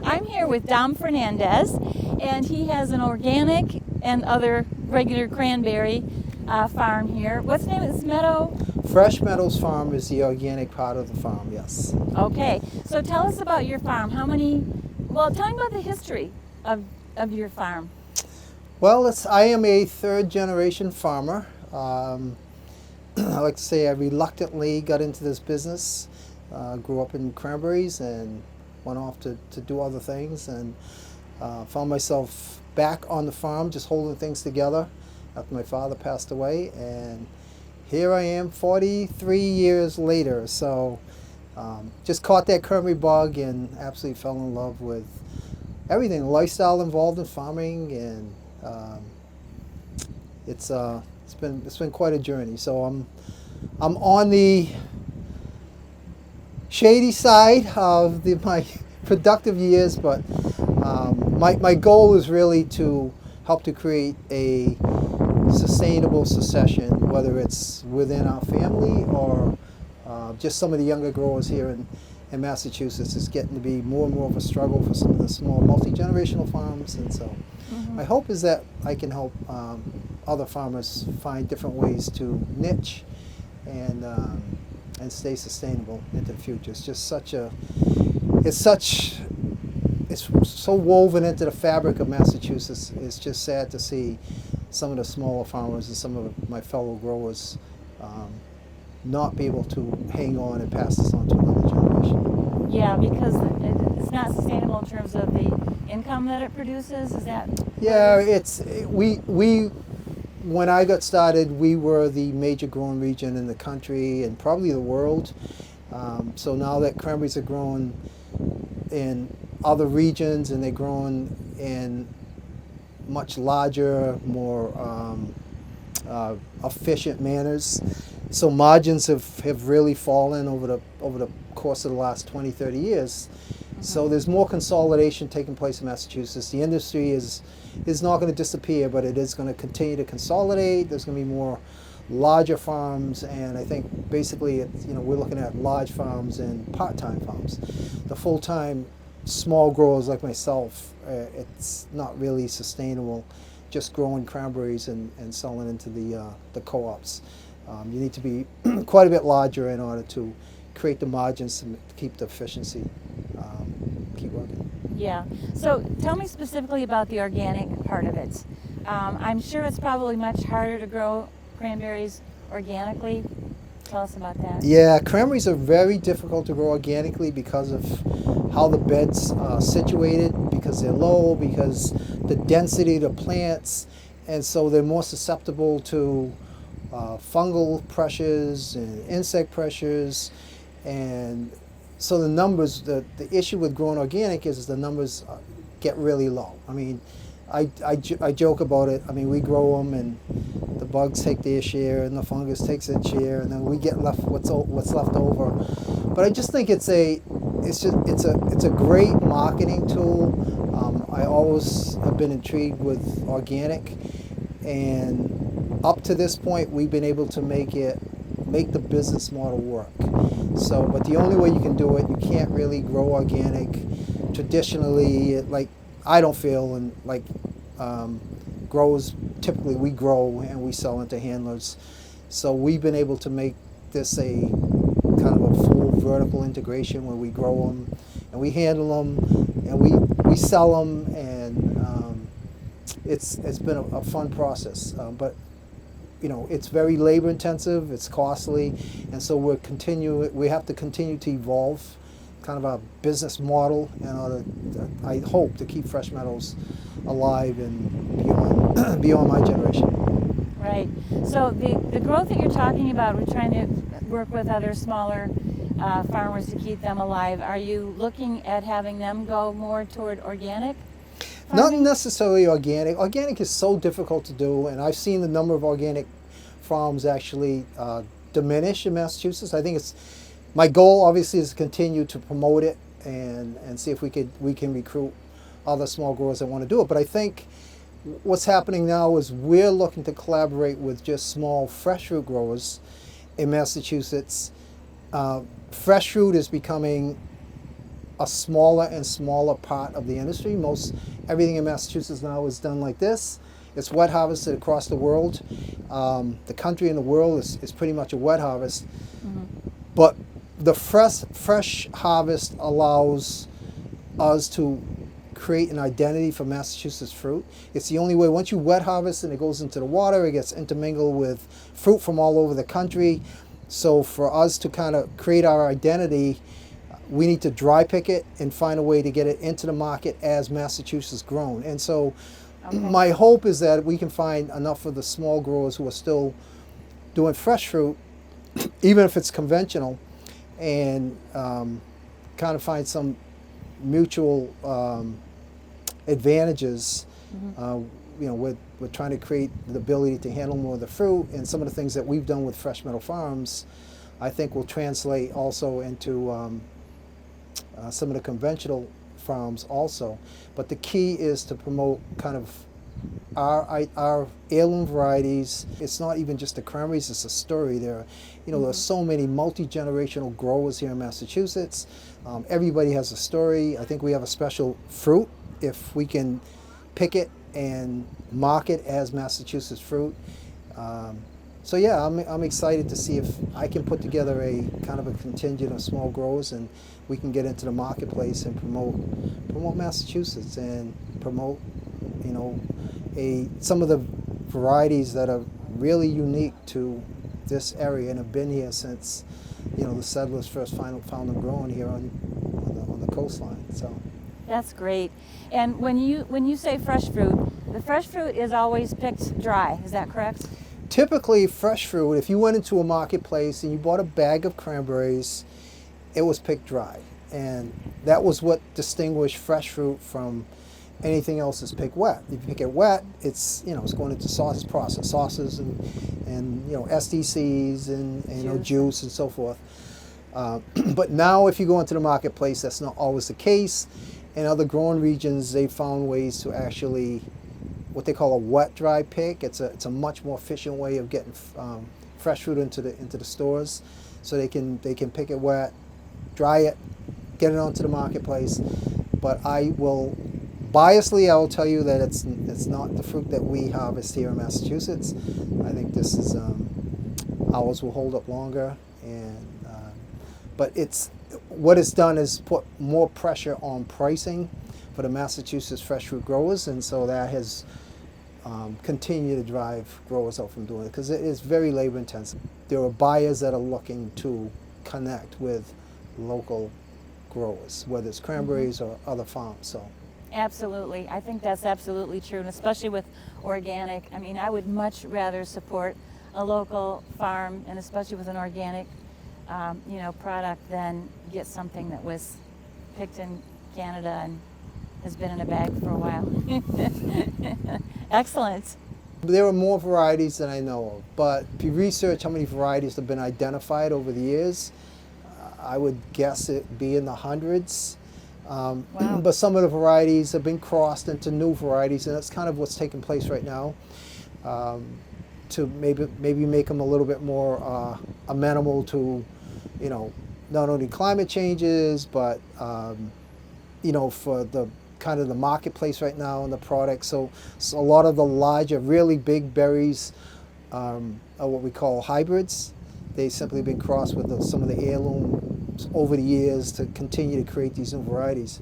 I'm here with Dom Fernandes, and he has an organic and other regular cranberry farm here. What's the name of this meadow? Fresh Meadows Farm is the organic part of the farm, yes. Okay, so tell us about your farm. Tell me about the history of your farm. Well, I am a third generation farmer. I like to say I reluctantly got into this business. Grew up in cranberries and went off to do other things, and found myself back on the farm just holding things together after my father passed away. And here I am 43 years later. So just caught that cranberry bug and absolutely fell in love with everything, the lifestyle involved in farming, and it's been quite a journey. So I'm on the shady side of my productive years, but my goal is really to help to create a sustainable succession, whether it's within our family or just some of the younger growers here in Massachusetts. It's getting to be more and more of a struggle for some of the small multi-generational farms, and so my hope is that I can help other farmers find different ways to niche and stay sustainable into the future. It's so woven into the fabric of Massachusetts. It's just sad to see some of the smaller farmers and some of my fellow growers not be able to hang on and pass this on to another generation. Yeah, because it's not sustainable in terms of the income that it produces. Is that? Yeah, we when I got started, we were the major growing region in the country and probably the world. So now that cranberries are grown in other regions and they're grown in much larger, more efficient manners, so margins have really fallen over the course of the last 20, 30 years. So there's more consolidation taking place in Massachusetts. The industry is not going to disappear, but it is going to continue to consolidate. There's going to be more larger farms, and I think basically we're looking at large farms and part-time farms. The full-time small growers like myself, it's not really sustainable just growing cranberries and selling into the co-ops. You need to be quite a bit larger in order to create the margins to keep the efficiency, keep working. Yeah. So tell me specifically about the organic part of it. I'm sure it's probably much harder to grow cranberries organically. Tell us about that. Yeah, cranberries are very difficult to grow organically because of how the beds are situated, because they're low, because the density of the plants, and so they're more susceptible to fungal pressures and insect pressures. And so the numbers, the issue with growing organic is the numbers get really low. I mean, I joke about it. I mean, we grow them and the bugs take their share and the fungus takes its share, and then we get left what's left over. But I just think it's a great marketing tool. I always have been intrigued with organic, and up to this point, we've been able to make the business model work. So, but the only way you can do it, you can't really grow organic traditionally, like I don't feel, and like growers, typically we grow and we sell into handlers. So we've been able to make this a kind of a full vertical integration where we grow them and we handle them and we sell them, and it's been a fun process. But it's very labor intensive, it's costly, and so we have to continue to evolve kind of our business model in order, I hope, to keep Fresh Meadows alive and beyond my generation. Right. So the growth that you're talking about, we're trying to work with other smaller farmers to keep them alive. Are you looking at having them go more toward organic farming? Not necessarily organic. Organic is so difficult to do, and I've seen the number of organic farms actually diminish in Massachusetts. I think my goal obviously is to continue to promote it and see if we can recruit other small growers that want to do it. But I think what's happening now is we're looking to collaborate with just small fresh fruit growers in Massachusetts. Fresh fruit is becoming a smaller and smaller part of the industry. Everything in Massachusetts now is done like this. It's wet harvested across the world. The country and the world is pretty much a wet harvest. But the fresh harvest allows us to create an identity for Massachusetts fruit. It's the only way. Once you wet harvest and it goes into the water, it gets intermingled with fruit from all over the country. So for us to kind of create our identity, we need to dry pick it and find a way to get it into the market as Massachusetts grown. And so my hope is that we can find enough of the small growers who are still doing fresh fruit, even if it's conventional, and kind of find some mutual advantages. We're trying to create the ability to handle more of the fruit, and some of the things that we've done with Fresh Meadow Farms, I think will translate also into some of the conventional farms also. But the key is to promote kind of our heirloom varieties. It's not even just the cranberries, it's a story. There's so many multi-generational growers here in Massachusetts. Everybody has a story. I think we have a special fruit if we can pick it and mark it as Massachusetts fruit. So yeah, I'm excited to see if I can put together a kind of a contingent of small growers and we can get into the marketplace and promote Massachusetts and promote, some of the varieties that are really unique to this area and have been here since, the settlers first found them growing here on the coastline. So that's great. And when you say fresh fruit, the fresh fruit is always picked dry. Is that correct? Typically, fresh fruit, if you went into a marketplace and you bought a bag of cranberries, it was picked dry. And that was what distinguished fresh fruit from anything else that's picked wet. If you pick it wet, it's going into sauces and SDCs and juice and so forth. But now if you go into the marketplace, that's not always the case. In other growing regions, they found ways to actually what they call a wet dry pick. It's a much more efficient way of getting fresh fruit into the stores, so they can pick it wet, dry it, get it onto the marketplace. But biasly, I will tell you that it's not the fruit that we harvest here in Massachusetts. I think this is ours will hold up longer, but what it's done is put more pressure on pricing for the Massachusetts fresh fruit growers, and so that has continued to drive growers out from doing it because it is very labor intensive. There are buyers that are looking to connect with local growers, whether it's cranberries or other farms. So. Absolutely. I think that's absolutely true, and especially with organic. I mean, I would much rather support a local farm, and especially with an organic, product, than get something that was picked in Canada and has been in a bag for a while. Excellent. There are more varieties than I know of, but if you research how many varieties have been identified over the years, I would guess it be in the hundreds. Wow. But some of the varieties have been crossed into new varieties, and that's kind of what's taking place right now, to maybe make them a little bit more amenable to, not only climate changes, but for the kind of the marketplace right now and the products. So a lot of the larger, really big berries are what we call hybrids. They've simply been crossed with some of the heirlooms over the years to continue to create these new varieties.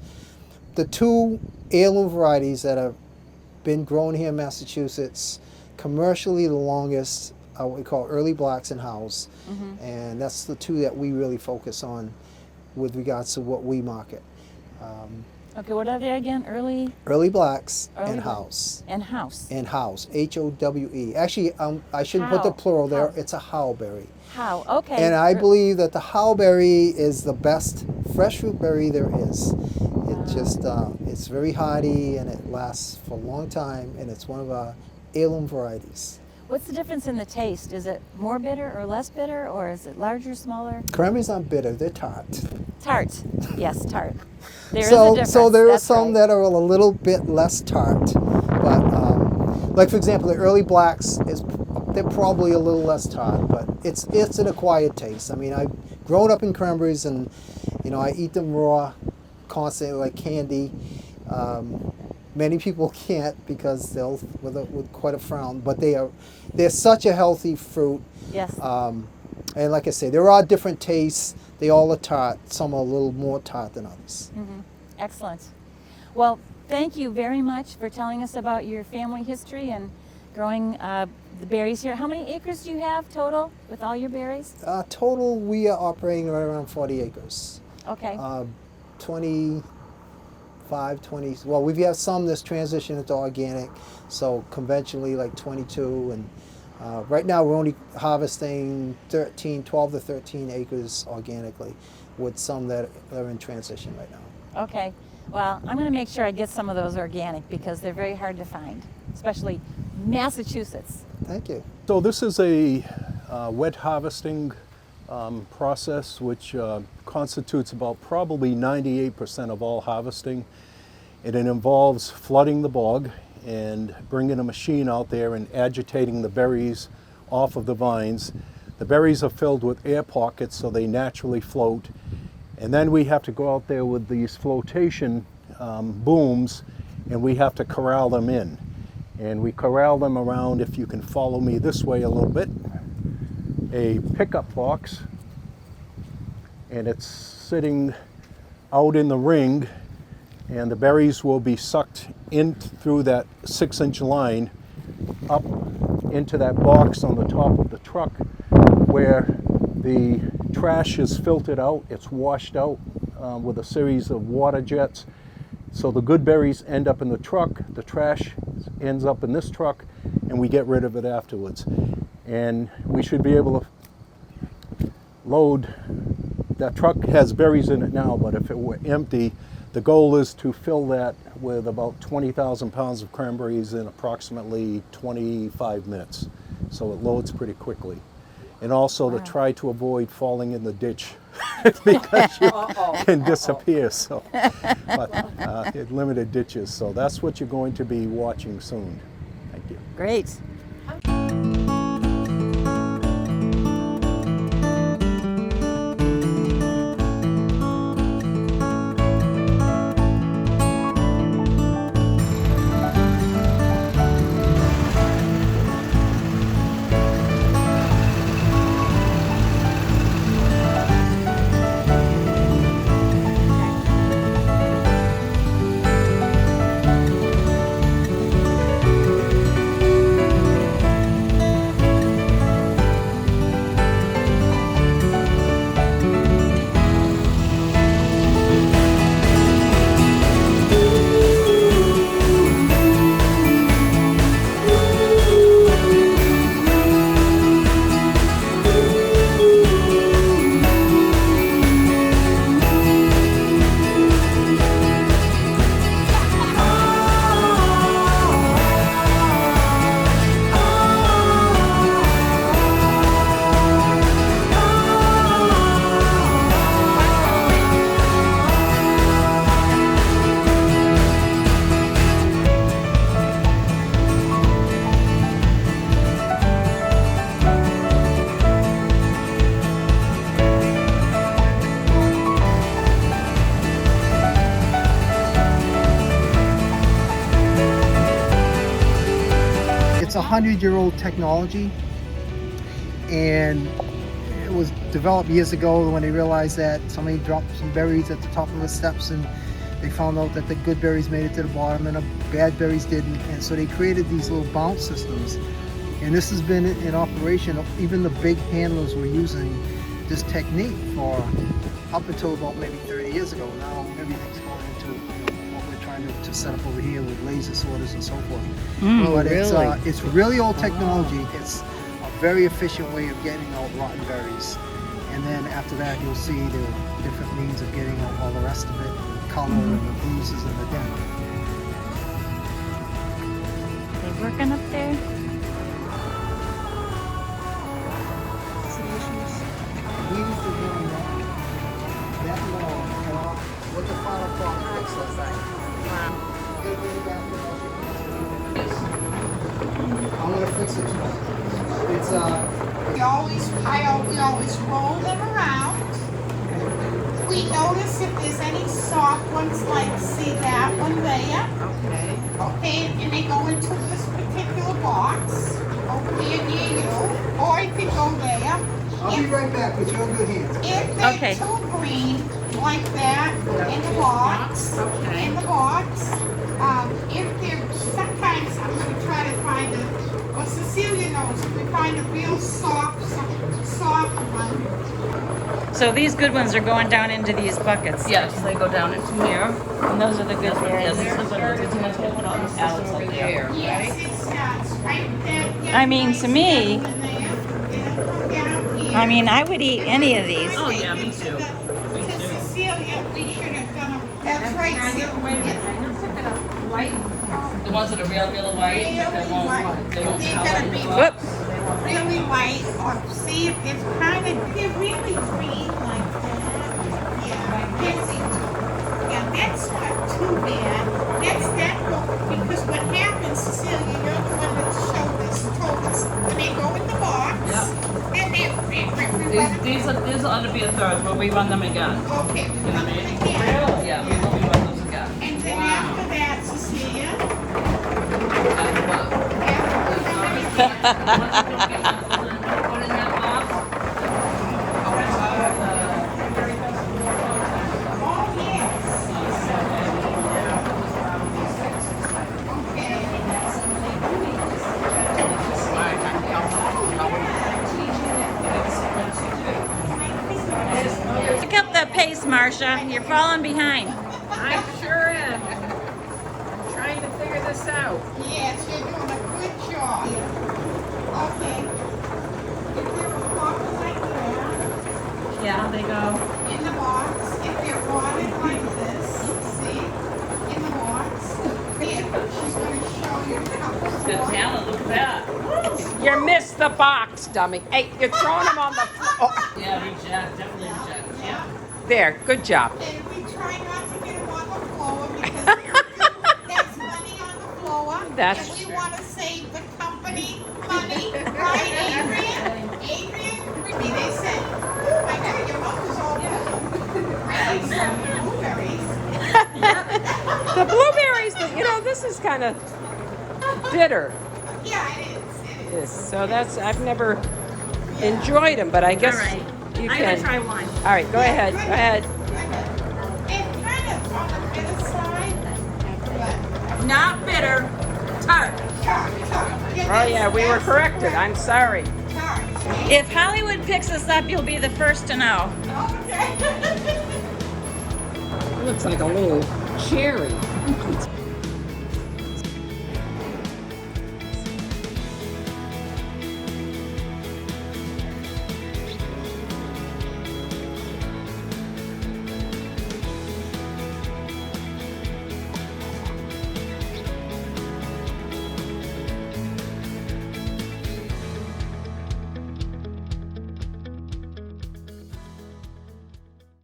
The two heirloom varieties that have been grown here in Massachusetts commercially the longest are what we call early blacks and house. And that's the two that we really focus on with regards to what we market. Okay, what are they again? Early blacks and house. And house. And house, H-O-W-E. Actually, I shouldn't put the plural there. It's a howberry. How? Okay. And I believe that the howberry is the best fresh fruit berry there is. It just, it's very hardy and it lasts for a long time, and it's one of our heirloom varieties. What's the difference in the taste? Is it more bitter or less bitter, or is it larger, smaller? Cranberries aren't bitter, they're tart. Tart. Yes, tart. There is a difference. So there are That's some right. that are a little bit less tart. But like for example, the early blacks, they're probably a little less tart, but it's an acquired taste. I mean, I've grown up in cranberries, and I eat them raw constantly like candy. Many people can't because they'll with quite a frown, but they're such a healthy fruit. Yes. And like I say, there are different tastes. They all are tart. Some are a little more tart than others. Excellent. Well, thank you very much for telling us about your family history and growing the berries here. How many acres do you have total with all your berries? Total, we are operating right around 40 acres. Okay. 25, 20. Well, we have some that's transitioned into organic, so conventionally like 22. And right now we're only harvesting 12 to 13 acres organically, with some that are in transition right now. Okay. Well, I'm going to make sure I get some of those organic because they're very hard to find, especially Massachusetts. Thank you. So this is a wet harvesting process which constitutes about probably 98% of all harvesting. And it involves flooding the bog and bringing a machine out there and agitating the berries off of the vines. The berries are filled with air pockets so they naturally float. And then we have to go out there with these flotation booms, and we have to corral them in. And we corral them around, if you can follow me this way a little bit, a pickup box. And it's sitting out in the ring, and the berries will be sucked in through that 6-inch line up into that box on the top of the truck, where the trash is filtered out. It's washed out with a series of water jets. So the good berries end up in the truck, the trash ends up in this truck, and we get rid of it afterwards. And we should be able to load, that truck has berries in it now, but if it were empty, the goal is to fill that with about 20,000 pounds of cranberries in approximately 25 minutes. So it loads pretty quickly. And also to try to avoid falling in the ditch because you can disappear. So, but limited ditches. So that's what you're going to be watching soon. Thank you. Great. It's a 100-year-old technology, and it was developed years ago when they realized that somebody dropped some berries at the top of the steps, and they found out that the good berries made it to the bottom and the bad berries didn't. And so they created these little bounce systems, and this has been in operation. Even the big handlers were using this technique for up until about maybe 30 years ago. Now everything's going into what we're trying to set up over here with laser sorters and so forth. But it's really old technology. It's a very efficient way of getting out rotten berries. And then after that, you'll see the different means of getting out all the rest of it, the color and the bruises and the dent. They working up there? We used to do that long, what the final product looks like. I'm gonna fix it tomorrow. It's We always roll them around. we notice if there's any soft ones, like see that one there? Okay. Okay, and they go into this particular box over here near you, or you could go there. I'll be right back with you in good hands. If they're Okay. too green, like that, in the box, Okay. in the box, if they're, sometimes I'm gonna try to find a, well, Cecilia knows, if we find a real soft one, So these good ones are going down into these buckets. Yes, they go down into here. And those are the good Yes, berries. this is Alex over there. yes, it starts right there. I mean, to me, It'll come down here. I mean, I would eat any of these. Oh, yeah, me too. To Cecilia, we should have done a, that's right, Cecilia. The ones that are real white, they won't They're color gonna in be the box. Whoops. really white, or see if it's kind of, they're really green like that. Yeah, yeah, that's not too bad. That's that look, because what happens, Cecilia, you're the one that told us, when they go in the box, then we run them. These will under be a third. We'll rerun them again. Okay, we run them again. Yeah, we will rerun those again. And then after that, Cecilia, After what? after we run them again, Put in that box. oh, yes. Pick up the pace, Marcia. You're falling behind. I sure am. Trying to figure this out. Yes, you're doing a good job. Okay. If they're a bottle like that, Yeah, they go. in the box, if they're watered like this, see, in the box, here, she's gonna show you a couple Good more. talent. Look at that. You missed the box, dummy. Hey, you're throwing them on the floor. Yeah, reject. Definitely reject. Yeah. There, good job. And we try not to get them on the floor because there's money on the floor. That's and we true. want to save the company money, right, Adrian? Adrian, they said, I know your mouth is all blue. I need some blueberries. The blueberries, but you know, this is kind of bitter. Yeah, it is. It is. So that's, I've never enjoyed them, but I guess All right. you I'm can. gonna try one. All right, go ahead, go ahead. It's kind of on the bitter side, but Not bitter, tart. tart. Oh yeah, we were corrected. I'm sorry. Tart. If Hollywood picks us up, you'll be the first to know. Okay. Looks like a little cherry.